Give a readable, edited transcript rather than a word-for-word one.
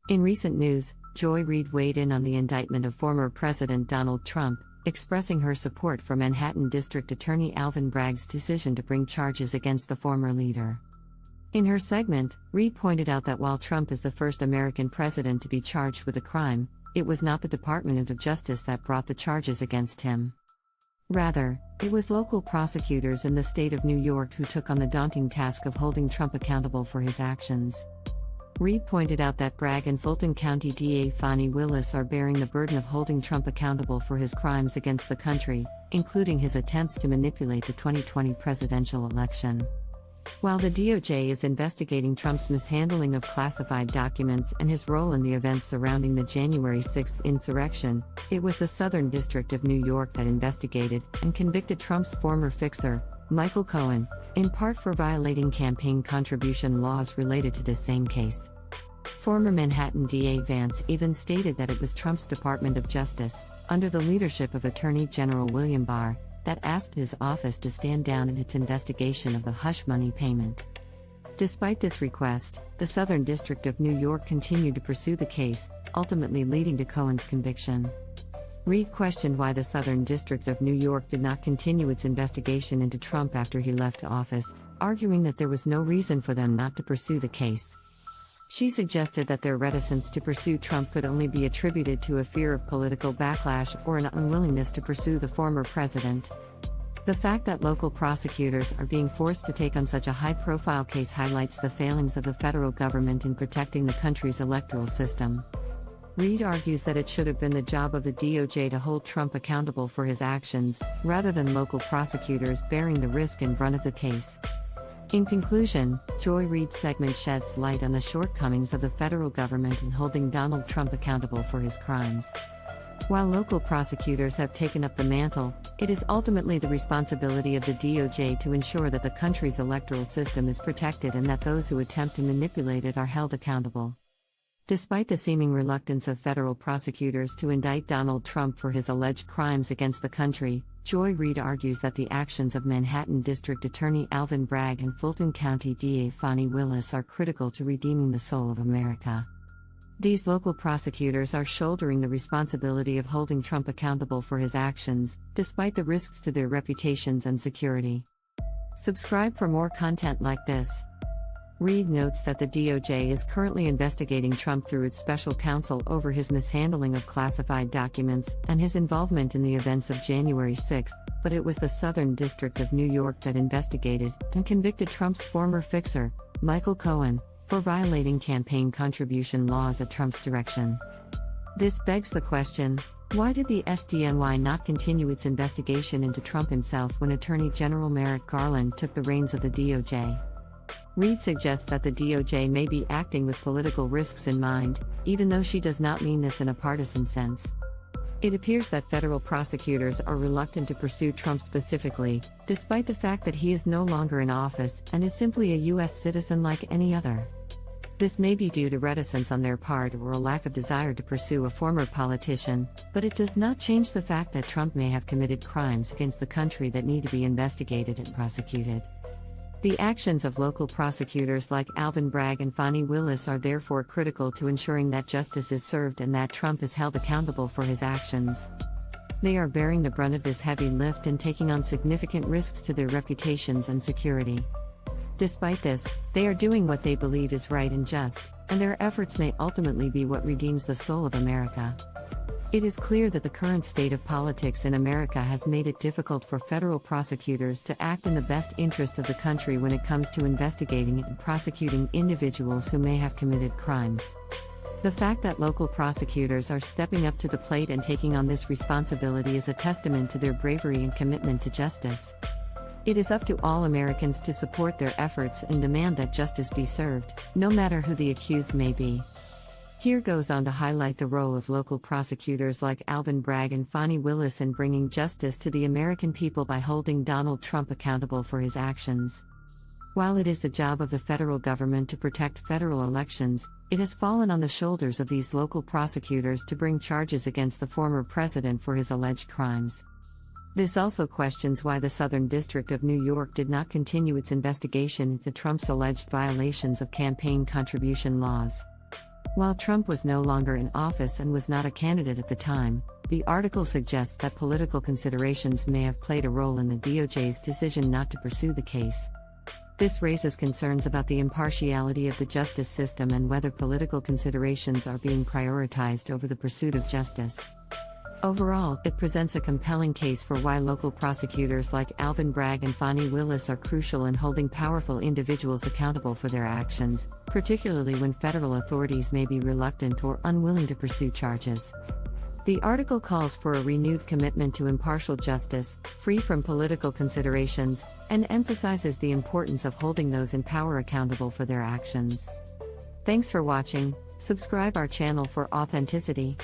In recent news, Joy Reid weighed in on the indictment of former President Donald Trump, expressing her support for Manhattan District Attorney Alvin Bragg's decision to bring charges against the former leader. In her segment, Reid pointed out that while Trump is the first American president to be charged with a crime, it was not the Department of Justice that brought the charges against him. Rather, it was local prosecutors in the state of New York who took on the daunting task of holding Trump accountable for his actions. Reid pointed out that Bragg and Fulton County DA Fani Wilis are bearing the burden of holding Trump accountable for his crimes against the country, including his attempts to manipulate the 2020 presidential election. While the DOJ is investigating Trump's mishandling of classified documents and his role in the events surrounding the January 6 insurrection, it was the Southern District of New York that investigated and convicted Trump's former fixer, Michael Cohen, in part for violating campaign contribution laws related to this same case. Former Manhattan DA Vance even stated that it was Trump's Department of Justice, under the leadership of Attorney General William Barr, that asked his office to stand down in its investigation of the hush money payment. Despite this request, the Southern District of New York continued to pursue the case, ultimately leading to Cohen's conviction. Reid questioned why the Southern District of New York did not continue its investigation into Trump after he left office, arguing that there was no reason for them not to pursue the case. She suggested that their reticence to pursue Trump could only be attributed to a fear of political backlash or an unwillingness to pursue the former president. The fact that local prosecutors are being forced to take on such a high-profile case highlights the failings of the federal government in protecting the country's electoral system. Reid argues that it should have been the job of the DOJ to hold Trump accountable for his actions, rather than local prosecutors bearing the risk and brunt of the case. In conclusion, Joy Reid's segment sheds light on the shortcomings of the federal government in holding Donald Trump accountable for his crimes. While local prosecutors have taken up the mantle, it is ultimately the responsibility of the DOJ to ensure that the country's electoral system is protected and that those who attempt to manipulate it are held accountable. Despite the seeming reluctance of federal prosecutors to indict Donald Trump for his alleged crimes against the country, Joy Reid argues that the actions of Manhattan District Attorney Alvin Bragg and Fulton County DA Fani Wilis are critical to redeeming the soul of America. These local prosecutors are shouldering the responsibility of holding Trump accountable for his actions, despite the risks to their reputations and security. Subscribe for more content like this. Reid notes that the DOJ is currently investigating Trump through its special counsel over his mishandling of classified documents and his involvement in the events of January 6, but it was the Southern District of New York that investigated and convicted Trump's former fixer, Michael Cohen, for violating campaign contribution laws at Trump's direction. This begs the question, why did the SDNY not continue its investigation into Trump himself when Attorney General Merrick Garland took the reins of the DOJ? Reid suggests that the DOJ may be acting with political risks in mind, even though she does not mean this in a partisan sense. It appears that federal prosecutors are reluctant to pursue Trump specifically, despite the fact that he is no longer in office and is simply a U.S. citizen like any other. This may be due to reticence on their part or a lack of desire to pursue a former politician, but it does not change the fact that Trump may have committed crimes against the country that need to be investigated and prosecuted. The actions of local prosecutors like Alvin Bragg and Fani Wilis are therefore critical to ensuring that justice is served and that Trump is held accountable for his actions. They are bearing the brunt of this heavy lift and taking on significant risks to their reputations and security. Despite this, they are doing what they believe is right and just, and their efforts may ultimately be what redeems the soul of America. It is clear that the current state of politics in America has made it difficult for federal prosecutors to act in the best interest of the country when it comes to investigating and prosecuting individuals who may have committed crimes. The fact that local prosecutors are stepping up to the plate and taking on this responsibility is a testament to their bravery and commitment to justice. It is up to all Americans to support their efforts and demand that justice be served, no matter who the accused may be. Here goes on to highlight the role of local prosecutors like Alvin Bragg and Fani Wilis in bringing justice to the American people by holding Donald Trump accountable for his actions. While it is the job of the federal government to protect federal elections, it has fallen on the shoulders of these local prosecutors to bring charges against the former president for his alleged crimes. This also questions why the Southern District of New York did not continue its investigation into Trump's alleged violations of campaign contribution laws. While Trump was no longer in office and was not a candidate at the time, the article suggests that political considerations may have played a role in the DOJ's decision not to pursue the case. This raises concerns about the impartiality of the justice system and whether political considerations are being prioritized over the pursuit of justice. Overall, it presents a compelling case for why local prosecutors like Alvin Bragg and Fani Wilis are crucial in holding powerful individuals accountable for their actions, particularly when federal authorities may be reluctant or unwilling to pursue charges. The article calls for a renewed commitment to impartial justice, free from political considerations, and emphasizes the importance of holding those in power accountable for their actions. Thanks for watching. Subscribe our channel for authenticity.